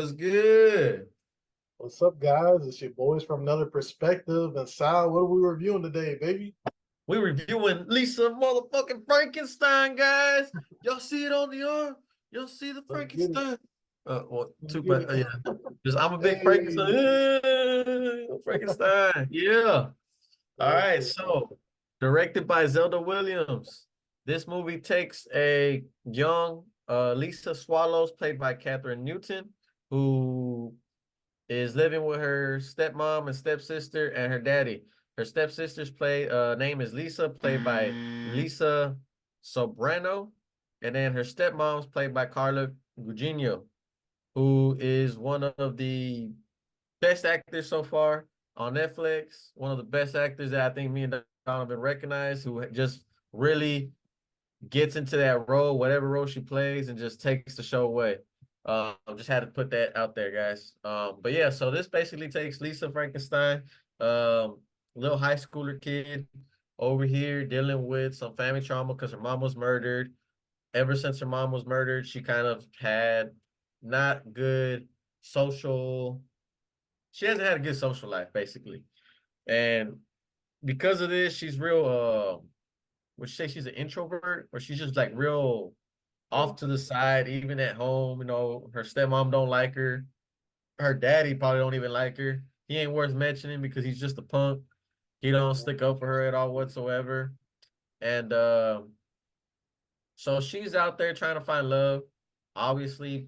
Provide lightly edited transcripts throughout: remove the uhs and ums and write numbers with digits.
What's good? What's up, guys? It's your boys from another perspective. And Sal, what are we reviewing today, baby? We reviewing Lisa motherfucking Frankenstein, guys. Y'all see it on the arm? Y'all see the Let's get it. Frankenstein? Well, Let's too get bad. it. Yeah, just I'm a big Hey, Frankenstein. Frankenstein. Yeah. All that's right. it. So, directed by Zelda Williams. This movie takes a young Lisa Swallows, played by Catherine Newton, who is living with her stepmom and stepsister and her daddy. Her stepsister's name is Lisa, played by Lisa Sobrano, and then her stepmom's played by Carla Gugino, who is one of the best actors so far on Netflix. One of the best actors that I think me and Donovan recognize, who just really gets into that role, whatever role she plays, and just takes the show away. Just had to put that out there, guys. But yeah, so this basically takes Lisa Frankenstein, little high schooler kid over here dealing with some family trauma because her mom was murdered. Ever since her mom was murdered, she kind of had not good social. She hasn't had a good social life, basically, and because of this, she's real. Would you say she's an introvert, or she's just like real off to the side, even at home? You know, her stepmom don't like her. Her daddy probably don't even like her. He ain't worth mentioning because he's just a punk. He don't stick up for her at all whatsoever. And so she's out there trying to find love. Obviously,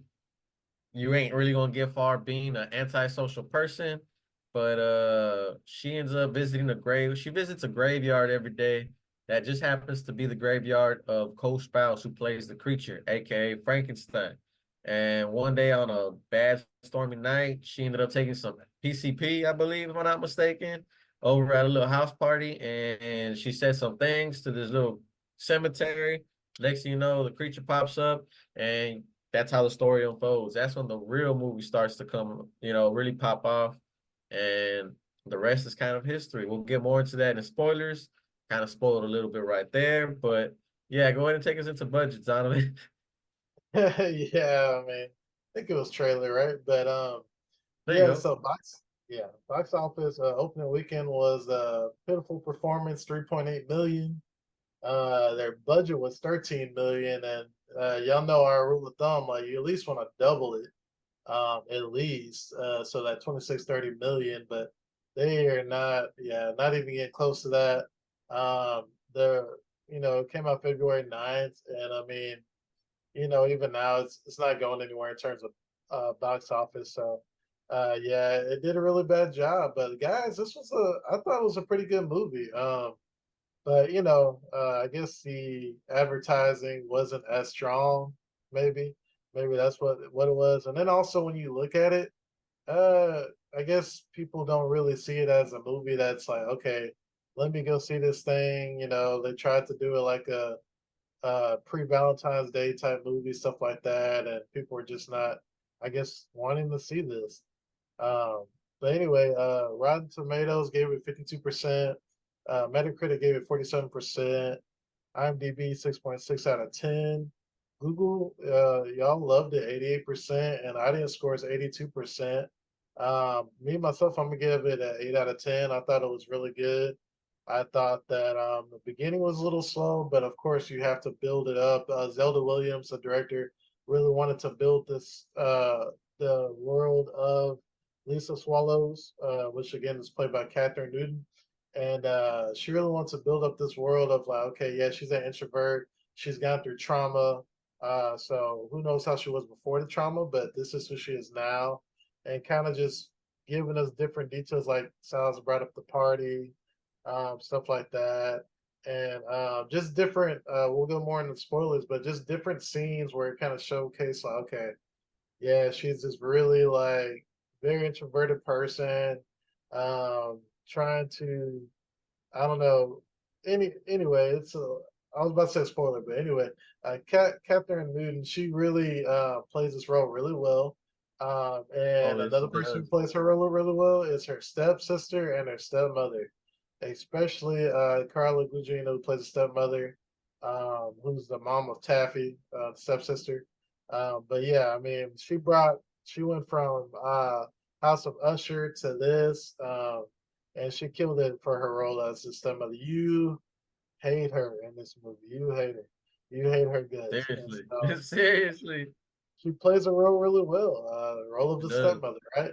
you ain't really gonna get far being an antisocial person, but she ends up visiting a grave. She visits a graveyard every day that just happens to be the graveyard of Cole Sprouse, who plays the creature, aka Frankenstein. And one day on a bad stormy night, she ended up taking some PCP, I believe, if I'm not mistaken, over at a little house party, and she said some things to this little cemetery. Next thing you know, the creature pops up, and that's how the story unfolds. That's when the real movie starts to come, really pop off. And the rest is kind of history. We'll get more into that in spoilers. Kind of spoiled a little bit right there. But yeah, go ahead and take us into budget, Donovan. Yeah, I mean, I think it was trailer, right? But There you yeah. go. So box office opening weekend was a pitiful performance, 3.8 million. Their budget was 13 million, and y'all know our rule of thumb, like you at least want to double it, at least, so that 26-30 million, but they are not, yeah, not even getting close to that. The it came out February 9th, and I mean, even now it's not going anywhere in terms of box office. So yeah, it did a really bad job. But guys, I thought it was a pretty good movie. But I guess the advertising wasn't as strong. Maybe, maybe that's what it was. And then also when you look at it, uh, I guess people don't really see it as a movie that's like, okay, let me go see this thing. They tried to do it like a pre-Valentine's Day type movie, stuff like that, and people were just not, I guess, wanting to see this. Um, but anyway, Rotten Tomatoes gave it 52%. Metacritic gave it 47%. IMDb 6.6 out of 10. Google, y'all loved it, 88%, and audience score is 82%. Me myself, I'm gonna give it an 8 out of 10. I thought it was really good. I thought that the beginning was a little slow, but of course you have to build it up. Zelda Williams, the director, really wanted to build the world of Lisa Swallows, which again is played by Catherine Newton, and she really wants to build up this world of like, okay, yeah, she's an introvert, she's gone through trauma, so who knows how she was before the trauma, but this is who she is now, and kind of just giving us different details, like Sal's brought up the party, stuff like that. And just different, we'll go more into spoilers, but just different scenes where it kind of showcase like, okay, yeah, she's this really like very introverted person, trying to, I don't know. Anyway, I was about to say spoiler, but anyway, Catherine Newton, she really plays this role really well. Oh, And yes, another she person who does. plays her role really well is her stepsister and her stepmother, especially Carla Gugino, who plays the stepmother, who's the mom of Taffy, the stepsister. But yeah, I mean, she brought She went from House of Usher to this, and she killed it for her role as the stepmother. You hate her in this movie. You hate her. You hate her guts. And Seriously. so Seriously. she plays a role really well. The role of It the does. stepmother, right?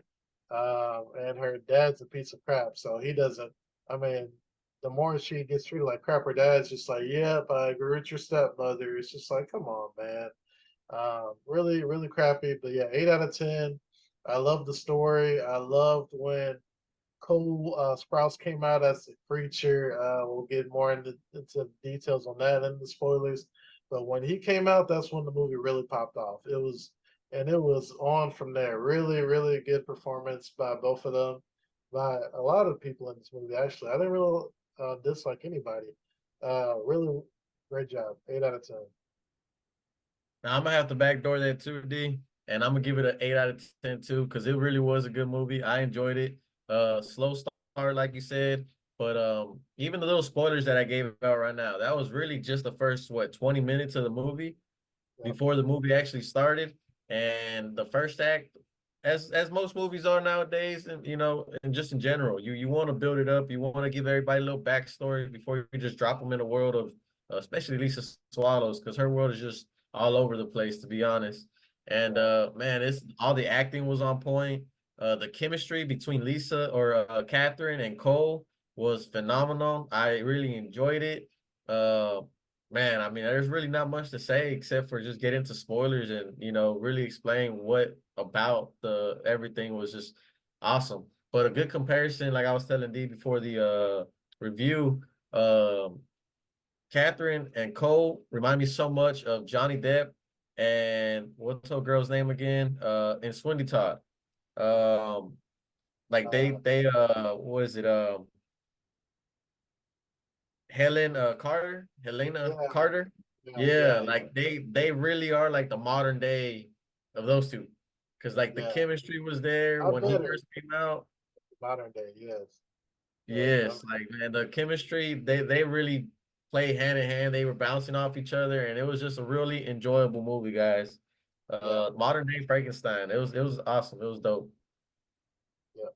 And her dad's a piece of crap, so he doesn't. I mean, the more she gets treated like crap, her dad's just like, "Yep, I agree with your stepmother." It's just like, come on, man. Really, really crappy. But yeah, 8 out of 10. I love the story. I loved when Cole Sprouse came out as the creature. We'll get more into details on that and the spoilers. But when he came out, that's when the movie really popped off. It was on from there. Really, really good performance by both of them, by a lot of people in this movie. Actually, I didn't really dislike anybody. Really great job. 8 out of 10. Now I'm gonna have to backdoor that too, D, and I'm gonna give it an 8 out of 10 too, because it really was a good movie. I enjoyed it. Slow start, like you said, but even the little spoilers that I gave out right now, that was really just the first 20 minutes of the movie Yep. before the movie actually started. And the first act, as most movies are nowadays, and and just in general, you want to build it up. You want to give everybody a little backstory before you just drop them in the world of, especially Lisa Swallows, because her world is just all over the place, to be honest. And Right. man, it's all the acting was on point. The chemistry between Lisa or Catherine and Cole was phenomenal. I really enjoyed it. Uh, Man, I mean, there's really not much to say except for just get into spoilers and really explain what about the everything was just awesome. But a good comparison, like I was telling D before the review, um, Catherine and Cole remind me so much of Johnny Depp and what's her girl's name again? In Sweeney Todd. Um, like Uh, they what is it? Helena yeah, Carter. yeah, Yeah, yeah, like they really are like the modern day of those two. Cause like the yeah. chemistry was there Not when he better. first came out. Modern day, yes. Yes. Yes, like man, the chemistry, they really play hand in hand. They were bouncing off each other, and it was just a really enjoyable movie, guys. Yeah. Modern day Frankenstein. It was awesome. It was dope. Yeah.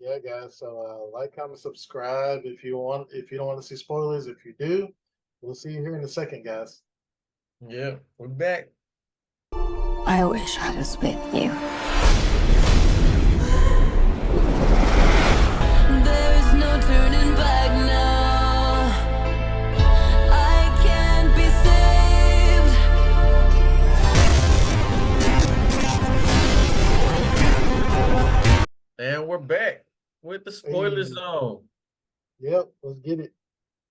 Yeah, guys. So like, comment, subscribe if you don't want to see spoilers. If you do, we'll see you here in a second, guys. Yeah, we're back. I wish I was with you. There is no turning back now. I can't be saved. And we're back with the spoiler Hey, zone. yep, let's get it.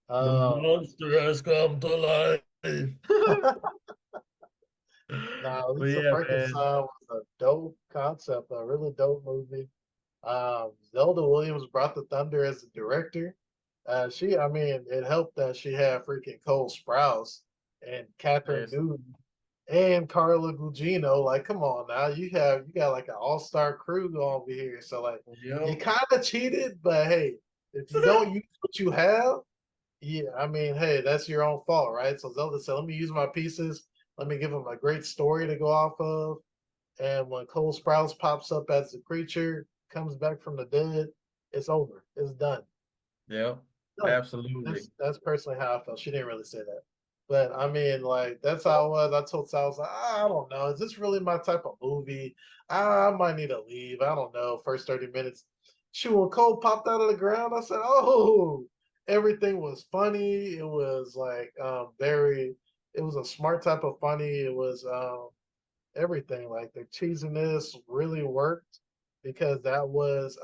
The Uh, monster has come to life. now, But Lisa yeah, man. Frankenstein was a dope concept, a really dope movie. Zelda Williams brought the thunder as the director. I mean, it helped that she had freaking Cole Sprouse and Catherine Seriously. Newton and Carla Gugino. Like, come on now, you got like an all-star crew going over here. So like, you Yep. kind of cheated, but hey, if you don't use what you have, yeah, I mean, hey, that's your own fault, right? So Zelda said, "Let me use my pieces. Let me give them a great story to go off of." And when Cole Sprouse pops up as the creature, comes back from the dead, it's over. It's done. Yep. Done. Absolutely. That's personally how I felt. She didn't really say that. But I mean, like, that's how it was. I told Sal, I was like, I don't know. Is this really my type of movie? I might need to leave. I don't know. First 30 minutes. Shoot, when Cole popped out of the ground, I said, oh, everything was funny. It was like it was a smart type of funny. It was everything. Like the cheesiness really worked because that was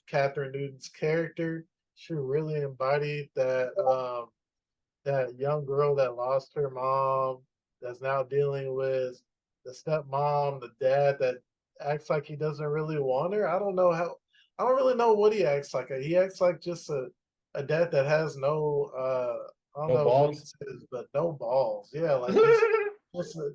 Catherine Newton's character. She really embodied that young girl that lost her mom, that's now dealing with the stepmom, the dad that acts like he doesn't really want her. I don't really know what he acts like. He acts like just a dad that has no I don't No know what he balls. says, but no balls. Yeah, like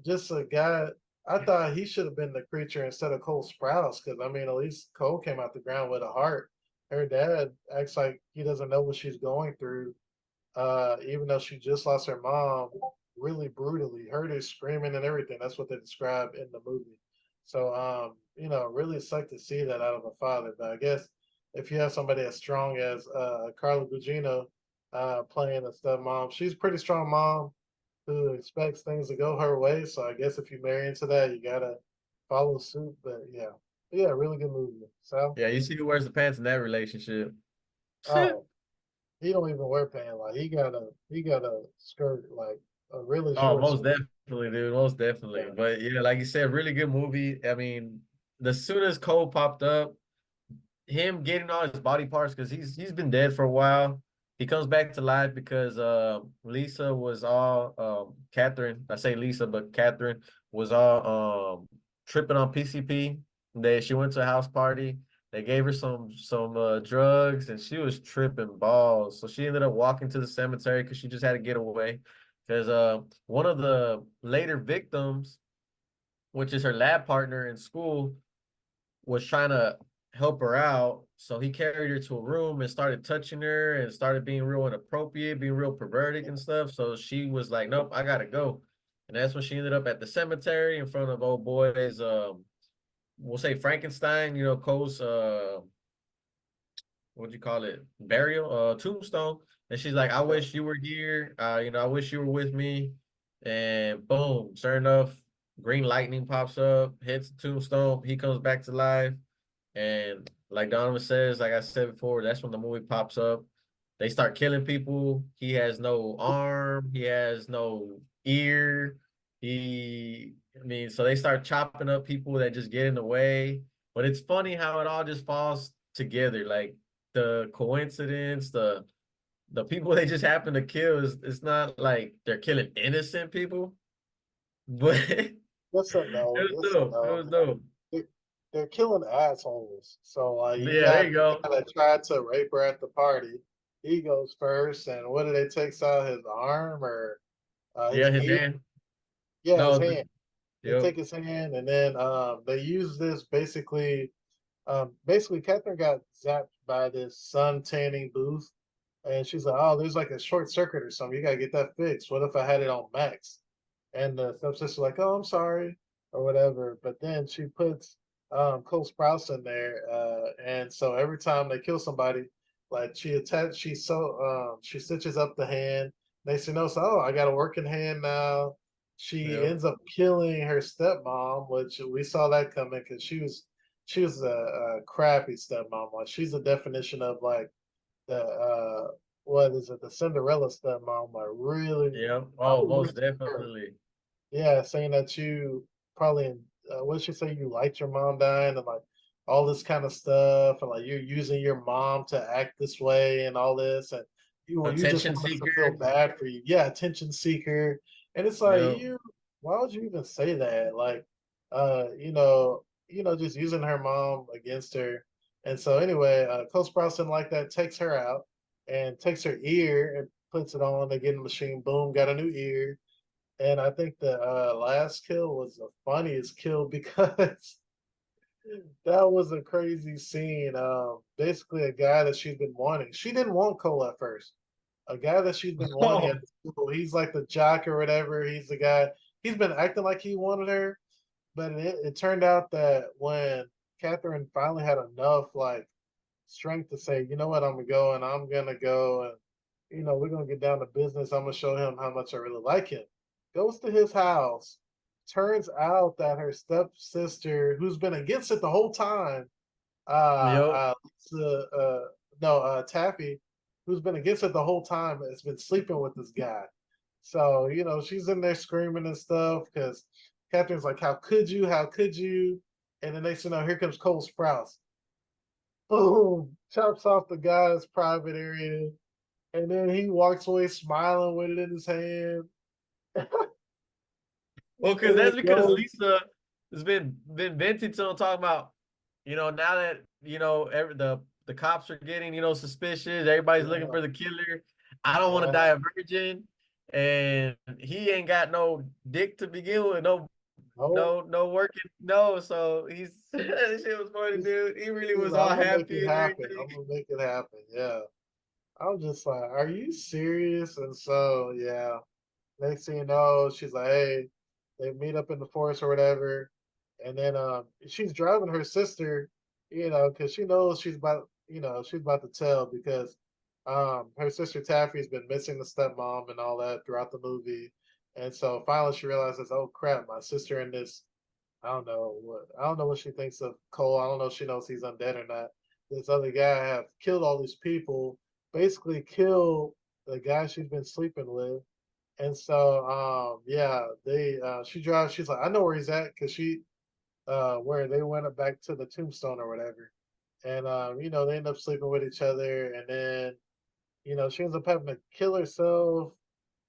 just a guy. I thought he should have been the creature instead of Cole Sprouse, because I mean, at least Cole came out the ground with a heart. Her dad acts like he doesn't know what she's going through, even though she just lost her mom really brutally. Heard her screaming and everything. That's what they describe in the movie. So you know, really sucked to see that out of a father. But I guess if you have somebody as strong as Carla Gugino playing a stepmom, she's a pretty strong mom who expects things to go her way. So I guess if you marry into that, you gotta follow suit. But yeah, really good movie. So Yeah, you see who wears the pants in that relationship. oh, he don't even wear pants. Like he got a skirt, like a really Oh, short most skirt. definitely, dude. Most definitely. Yeah. But yeah, like you said, really good movie. I mean, the soon as Cole popped up, him getting all his body parts because he's been dead for a while. He comes back to life because Lisa was all Catherine. I say Lisa, but Catherine was all tripping on PCP. She went to a house party. They gave her some drugs and she was tripping balls. So she ended up walking to the cemetery because she just had to get away. Because one of the later victims, which is her lab partner in school, was trying to help her out. So he carried her to a room and started touching her and started being real inappropriate, being real pervertic and stuff. So she was like, nope, I gotta go. And that's when she ended up at the cemetery in front of old boy's we'll say Frankenstein, Cole's what do you call it? Burial, tombstone. And she's like, I wish you were here. I wish you were with me. And boom, sure enough, green lightning pops up, hits the tombstone. He comes back to life. And like Donovan says, like I said before, that's when the movie pops up. They start killing people. He has no arm. He has no ear. So they start chopping up people that just get in the way. But it's funny how it all just falls together. Like the coincidence, the people they just happen to kill it's not like they're killing innocent people, but it Yes and no. was Yes and dope. It no. was dope. They, they're killing assholes. So you Yeah, there got you the go. guy that tried to rape her at the party. He goes first, and what do they take out his arm or Yeah, his his ear? hand. Yeah, his No, hand. They yep. take his hand, and then they use this basically. Basically, Catherine got zapped by this sun tanning booth, and she's like, "Oh, there's like a short circuit or something. You gotta get that fixed. What if I had it on max?" And the stepsister's like, "Oh, I'm sorry," or whatever. But then she puts Cole Sprouse in there, and so every time they kill somebody, like she stitches up the hand. They say no, so oh, I got a working hand now. She Yep. ends up killing her stepmom, which we saw that coming because she was a crappy stepmom. Like she's the definition of like the what is it, the Cinderella stepmom, like really Yep. Oh, probably most worse than her. definitely. Yeah, saying that you probably what did she say, you liked your mom dying and like all this kind of stuff, and like you're using your mom to act this way and all this, and you just Attention want us to feel seeker. bad for you. Yeah, attention seeker. And it's like Yep. you why would you even say that? Like just using her mom against her. And so anyway, Cole Sprouse didn't like that, takes her out and takes her ear and puts it on. They get in the machine, boom, got a new ear. And I think the last kill was the funniest kill because that was a crazy scene. Basically, a guy that she's been wanting. She didn't want Cole at first. A guy that she's been wanting at Oh, the school. He's like the jock or whatever. He's the guy. He's been acting like he wanted her, but it turned out that when Catherine finally had enough like strength to say, you know what, I'm gonna go and I'm gonna go and we're gonna get down to business. I'm gonna show him how much I really like him. Goes to his house. Turns out that her stepsister, who's been against it the whole time, yep. Lisa, no, Taffy, who's been against it the whole time, has been sleeping with this guy. So, she's in there screaming and stuff because Catherine's like, how could you? How could you? And then next thing you know, here comes Cole Sprouse. Boom, chops off the guy's private area. And then he walks away smiling with it in his hand. Well, because And then that's because goes, Lisa has been venting to him talking about, now that the cops are getting suspicious, everybody's looking yeah, for the killer. I don't want to yeah, die a virgin, and he ain't got no dick to begin with, no no, no working, no. So that shit was funny, he's, dude. He really he's was like, all I'm gonna make it happy and happen. everything. I'm gonna make it happen. Yeah. I'm just like, are you serious? And so, yeah, next thing you know, she's like, hey, they meet up in the forest or whatever. And then she's driving her sister, because she knows she's about to tell because her sister Taffy's been missing the stepmom and all that throughout the movie. And so finally she realizes, oh crap, my sister and this I don't know what she thinks of Cole. I don't know if she knows he's undead or not. This other guy have killed all these people, basically killed the guy she's been sleeping with. And so yeah, she drives, she's like, I know where he's at, because she where they went up back to the tombstone or whatever. And they end up sleeping with each other, and then she ends up having to kill herself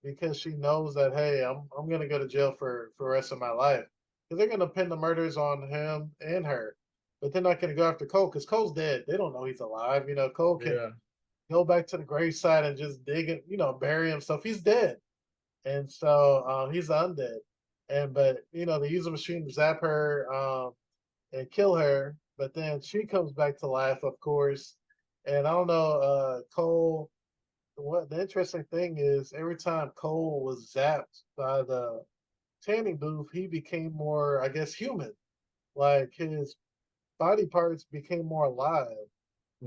because she knows that, hey, I'm gonna go to jail for the rest of my life, because they're gonna pin the murders on him and her, but they're not gonna go after Cole because Cole's dead. They don't know he's alive. Cole can Yeah. go back to the graveside and just dig it, bury himself. He's dead, and so he's undead. But they use a machine to zap her and kill her, but then she comes back to life, of course. And I don't know, Cole. What the interesting thing is, every time Cole was zapped by the tanning booth, he became more, I guess, human. Like his body parts became more alive.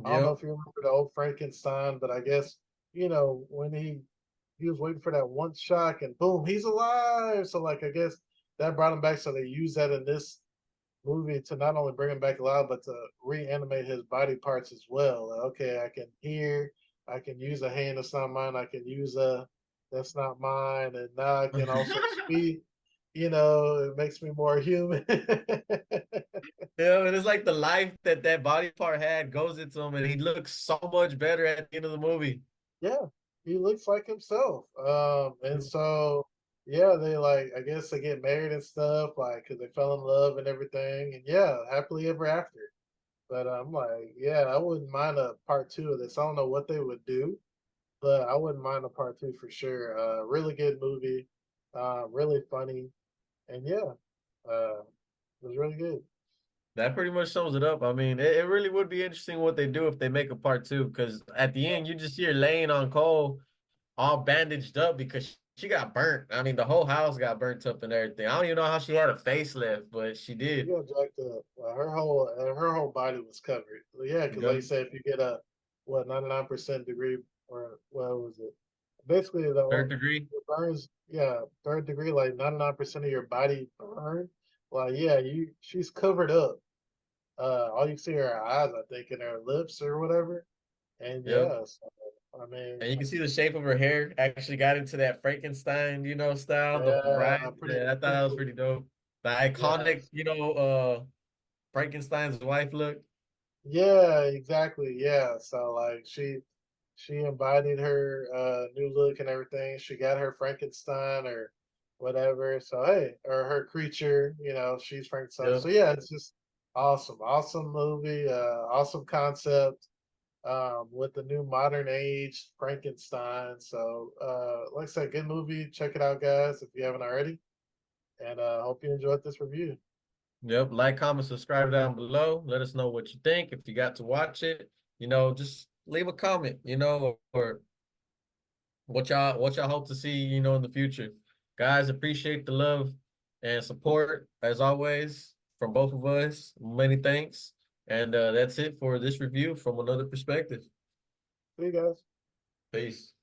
I don't know Yep. if you remember the old Frankenstein, but I guess when he was waiting for that one shock, and boom, he's alive. So like I guess that brought him back. So they use that in this movie to not only bring him back alive, but to reanimate his body parts as well. Like, okay, I can hear, I can use a hand that's not mine, I can use a that's not mine, and now I can also speak. It makes me more human. Yeah, and it's like the life that body part had goes into him, and he looks so much better at the end of the movie. Yeah, he looks like himself. And so yeah, they like, I guess they get married and stuff, like because they fell in love and everything, and yeah, happily ever after. But I'm like, yeah, I wouldn't mind a part two of this. I don't know what they would do, but I wouldn't mind a part two for sure. Really good movie, really funny, and yeah, it was really good. That pretty much sums it up. I mean, it really would be interesting what they do if they make a part two, because at the Yeah, end, you just see her laying on Cole, all bandaged up because she got burnt. I mean, the whole house got burnt up and everything. I don't even know how she had a facelift, but she she did. got jacked up. Her whole body was covered. Yeah, because like you Yep. said, if you get a 99% degree, or what was it? Basically, Third degree. the burns, yeah, third degree, like 99% of your body burned. Like, yeah, she's covered up. All you see are her eyes, I think, and her lips or whatever. And Yep. yeah, so, I mean, And you can see the shape of her hair actually got into that Frankenstein, style, the bride. yeah, pretty, Yeah, I thought pretty that was cool. pretty dope. The Yeah, iconic, Frankenstein's wife look. yeah, exactly. Yeah. So like she embodied her new look and everything. She got her Frankenstein or whatever. So hey, or her creature, she's Frankenstein. So Yep. yeah, it's just awesome. Awesome movie, awesome concept. With the new modern age Frankenstein. So like I said, good movie. Check it out, guys, if you haven't already. And hope you enjoyed this review. Yep. Like, comment, subscribe down below. Let us know what you think. If you got to watch it, just leave a comment, or what y'all hope to see, in the future. Guys, appreciate the love and support as always from both of us. Many thanks. And that's it for this review from another perspective. See you guys. Peace.